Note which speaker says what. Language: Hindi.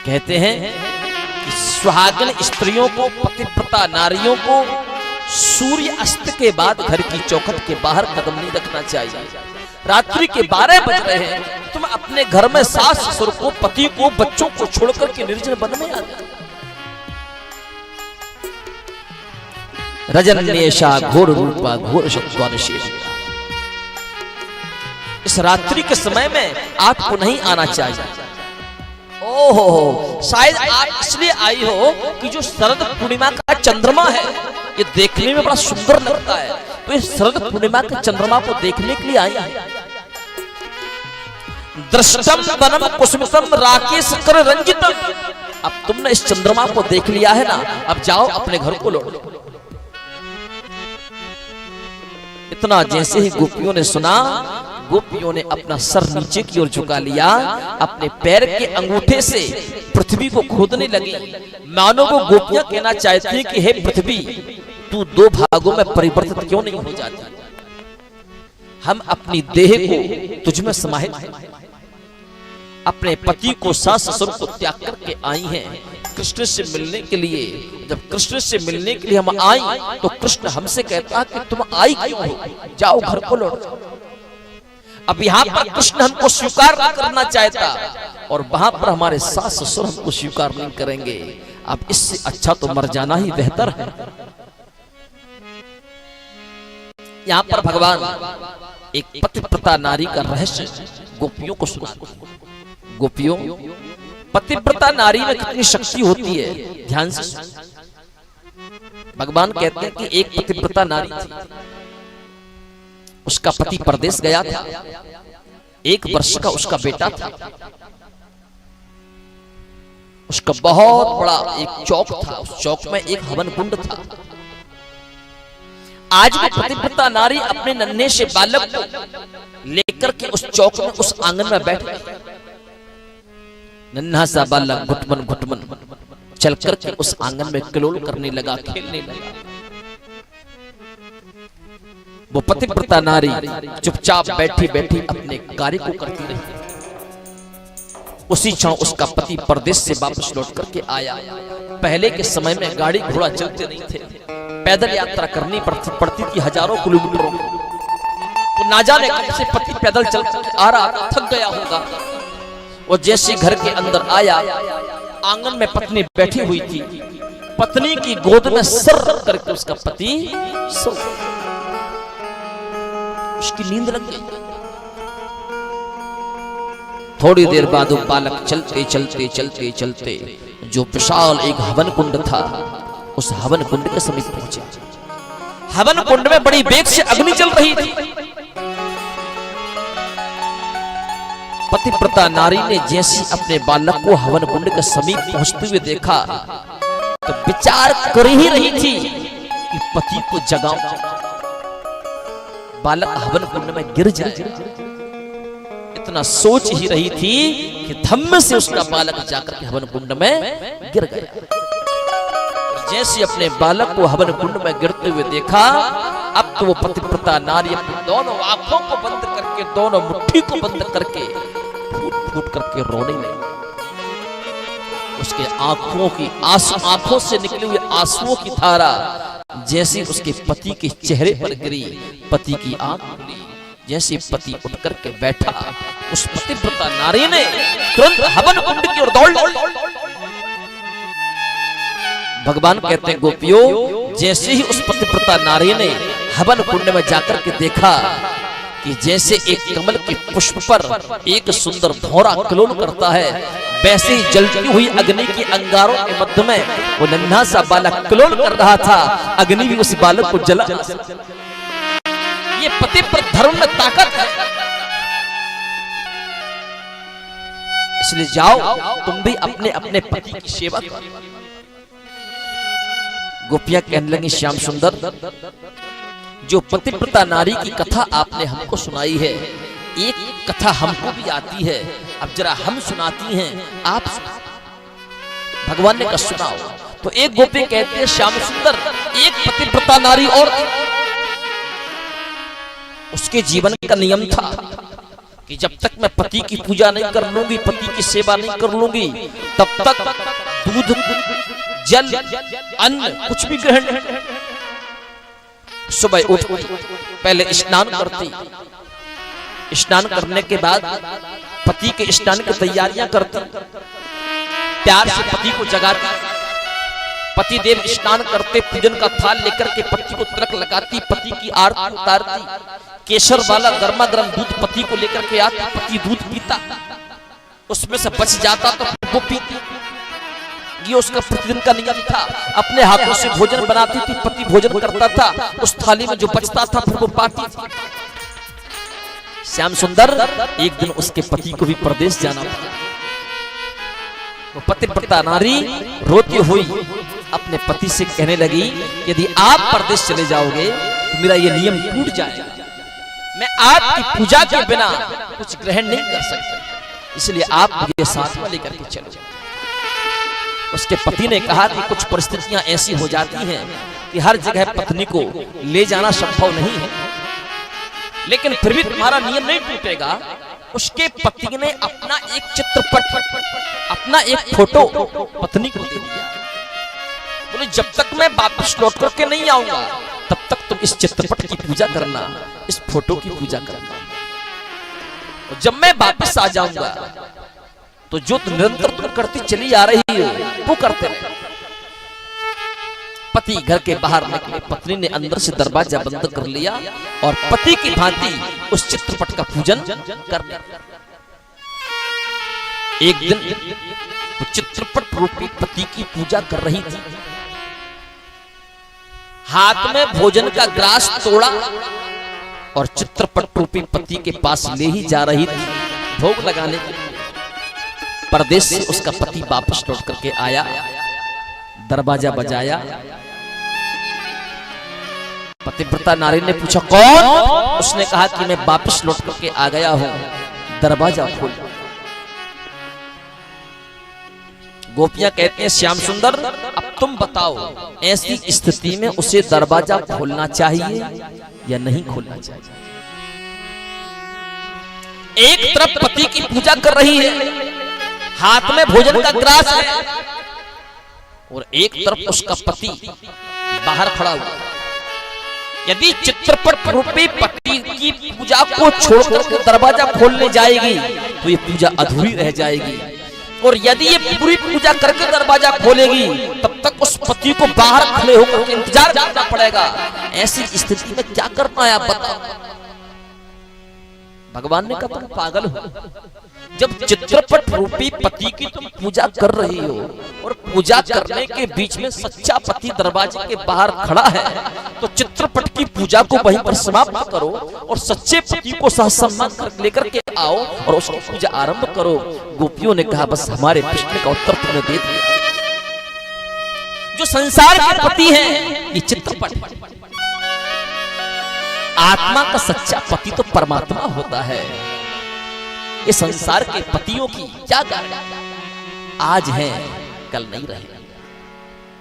Speaker 1: कहते हैं कि सुहागन स्त्रियों को, पतिव्रता नारियों को सूर्य अस्त के बाद घर की चौखट के बाहर कदम नहीं रखना चाहिए। रात्रि के 12 बज रहे हैं, तुम अपने घर में सास ससुर को, पति को, बच्चों को छोड़कर के निर्जन वन में आ गए। रजन्येषा घोर रूपा घोर शत्वानिषेध। इस रात्रि के समय में आपको नहीं आना चाहिए। ओहो, शायद आप इसलिए आई हो कि जो शरद पूर्णिमा का चंद्रमा है ये देखने में बड़ा सुंदर लगता है, तो इस शरद पूर्णिमा के चंद्रमा को देखने के लिए आई है। दृष्टम वनम कुसुमितम राकेश कर रंजितम। अब तुमने इस चंद्रमा को देख लिया है ना, अब जाओ अपने घर को लौटो। इतना जैसे ही गोपियों ने सुना, गोपियों ने अपना सर नीचे की ओर झुका लिया, अपने पैर के अंगूठे से पृथ्वी को खोदने लगी। मानो वो गोपियां कहना चाहती हैं कि हे पृथ्वी, तू 2 भागों में परिवर्तित क्यों नहीं हो जाती? हम अपनी देह को तुझ में समाहित हैं। अपने पति को, सास ससुर को त्याग करके आई हैं कृष्ण से मिलने के लिए। जब कृष्ण से मिलने के लिए हम आई तो कृष्ण हमसे कहता कि तुम आई क्यों हो, जाओ घर को लौट। अब यहाँ पर कृष्ण हमको स्वीकार नहीं करना चाहता और वहां पर हमारे सास ससुर हमको स्वीकार नहीं करेंगे। अब इससे अच्छा तो मर जाना ही बेहतर है। यहाँ पर भगवान एक पतिव्रता नारी का रहस्य गोपियों को सुनाते हैं। गोपियों, पतिव्रता नारी में कितनी शक्ति होती है, ध्यान से। भगवान कहते हैं कि एक पतिव्रता नारी थी, उसका पति परदेश गया था, 1 वर्ष का उसका बेटा था। उसका बहुत बड़ा एक चौक था, उस चौक में एक हवन कुंड था। आज भी पतिव्रता नारी अपने नन्हे से बालक को लेकर के उस चौक में, उस आंगन में बैठ गई। नन्हा सा बालक घुटमन घुटमन चल करके उस आंगन में किलोल करने लगा, खेलने लगा। वो पतिव्रता नारी चुपचाप बैठी बैठी अपने कार्य को करती रही। उसी क्षण उसका पति परदेश से वापस लौट करके आया। पहले के समय में गाड़ी घोड़ा चलते नहीं थे, पैदल यात्रा करनी पड़ती थी हजारों किलोमीटरों। तो ना जाने कब से पति पैदल चल आ रहा था, थक गया होगा। वो जैसे घर के अंदर आया, आंगन में पत्नी बैठी हुई थी। पत्नी की गोद में सर रख करके उसका पति सो, उसकी नींद लग गई। थोड़ी देर बाद वो बालक चलते चलते चलते चलते जो विशाल एक हवन कुंड था, उस हवन कुंड के समीप पहुंचे। हवन कुंड में बड़ी वेग से अग्नि चल रही थी। पतिव्रता नारी ने जैसे अपने बालक को हवन कुंड के समीप पहुंचते हुए देखा तो विचार कर ही रही थी कि पति को जगाऊं, बालक हवन कुंड में गिर जाए। इतना सोच ही रही थी कि धम्म से उसका बालक जाकर के हवन कुंड में गिर गया। जैसे अपने बालक को हवन कुंड में गिरते हुए देखा, अब तो वो पतिव्रता नारी अपनी दोनों आंखों को बंद करके, दोनों मुट्ठी को बंद करके फूट फूट करके रोने लगी। उसके आंखों से निकले हुए आंसुओं की धारा जैसे उसके पति के चेहरे पर गिरी, पति की आंख खुली। जैसे पति उठ करके बैठा, उस पतिव्रता नारी ने तुरंत हवन कुंड की ओर दौड़। भगवान कहते हैं गोपियों, जैसे ही उस पतिव्रता नारी ने हवन कुंड में जाकर के देखा कि जैसे एक कमल के पुष्प पर एक सुंदर भौरा किलोल करता है, वैसे ही जलती हुई अग्नि की अंगारों के मध्य में वो नन्हा सा बालक किलोल कर रहा था। अग्नि भी उस बालक को जला। ये पति पर धर्म में ताकत है। इसलिए जाओ तुम भी अपने अपने पति की सेवा करो। गोपियां कहने लगी, श्याम सुंदर, जो पतिव्रता नारी की कथा आपने हमको सुनाई है, एक कथा हमको भी आती है, अब जरा हम सुनाती हैं, आप भगवान ने कहा सुनाओ। तो एक गोपी कहते हैं, श्याम सुंदर, एक पतिव्रता नारी और उसके जीवन का नियम था कि जब तक मैं पति की पूजा नहीं कर लूंगी, पति की सेवा नहीं कर लूंगी, तब तक दूध, जल, अन्न कुछ भी ग्रहण नहीं। सुबह उठ पहले स्नान करती, स्नान करने के बाद पति के स्नान की तैयारियां करती, प्यार से पति को जगाती। पति देव स्नान करते, पूजन का थाल लेकर के पति को तिलक लगाती, पति की आरती उतारती, केसर वाला गर्मा गर्म दूध पति को लेकर के आती, पति दूध पीता, उसमें से बच जाता तो वो पीती। ये उसका प्रतिदिन का नियम था। अपने हाथों से भोजन बनाती थी, पति भोजन करता था, उस थाली में जो बचता था फिर वो पाती थी। श्याम सुंदर एक दिन उसके पति को भी परदेश जाना था। वो पतिव्रता नारी रोती हुई अपने पति से कहने लगी, यदि आप परदेश चले जाओगे तो मेरा ये नियम टूट जाएगा, मैं आपकी पूजा के बिना कुछ ग्रहण नहीं कर सकता, इसलिए आप मुझे साथ में लेकर के चलो। उसके पति ने कहा कि कुछ परिस्थितियां ऐसी हो जाती हैं कि हर जगह पत्नी को ले जाना संभव नहीं है, लेकिन फिर भी तुम्हारा नियम नहीं टूटेगा। उसके पति ने अपना एक चित्रपट, अपना एक फोटो पत्नी को दे दिया। बोले जब तक मैं वापस लौट करके नहीं आऊंगा तब तक तुम इस चित्रपट की पूजा करना, इस फोटो की पूजा करना, और जब मैं वापस आ जाऊंगा तो जो निरंतर तुम करती चली आ रही हो वो करते रहे। पति घर के बाहर निकले, पत्नी ने अंदर से दरवाजा बंद कर लिया और पति की भांति उस चित्रपट का पूजन कर लिया। एक दिन वो चित्रपट रूपी पति की पूजा कर रही थी, हाथ में भोजन का ग्रास तोड़ा और चित्रपट रूपी पति के पास ले ही जा रही थी भोग लगाने के लिए। परदेश से उसका पति वापस लौट करके आया, दरवाजा बजाया। पतिव्रता नारी ने पूछा कौन? उसने कहा कि मैं वापस लौट करके आ गया हूं, दरवाजा खोल। गोपियां कहती हैं श्याम सुंदर अब तुम बताओ, ऐसी स्थिति में उसे दरवाजा खोलना चाहिए या नहीं खोलना चाहिए? एक तरफ पति की पूजा कर रही है, हाथ में भोजन का ग्रास है, और एक तरफ उसका पति बाहर खड़ा हुआ। यदि चित्रपट रूपी पति की पूजा को छोड़कर दरवाजा खोलने जाएगी तो ये पूजा अधूरी रह जाएगी, और यदि ये पूरी पूजा करके दरवाजा खोलेगी तब तक उस पति को बाहर खड़े होकर इंतजार करना पड़ेगा। ऐसी स्थिति में क्या करना है आप बताओ? भगवान ने कहा तुम पागल हो, जब चित्रपट रूपी पति की तुम पूजा कर रही हो और पूजा करने के बीच में सच्चा पति दरवाजे के बाहर खड़ा है, तो चित्रपट की पूजा को वहीं पर समाप्त करो और सच्चे पति को सहसम्मान कर लेकर के आओ और उसकी पूजा आरंभ करो। गोपियों ने कहा बस हमारे प्रश्न का उत्तर तुमने दे दिया। जो संसार के पति हैं ये चित्रपट, आत्मा का सच्चा पति तो परमात्मा होता है। ये संसार के पतियों की क्या गारंटी, आज है कल नहीं रहेगा।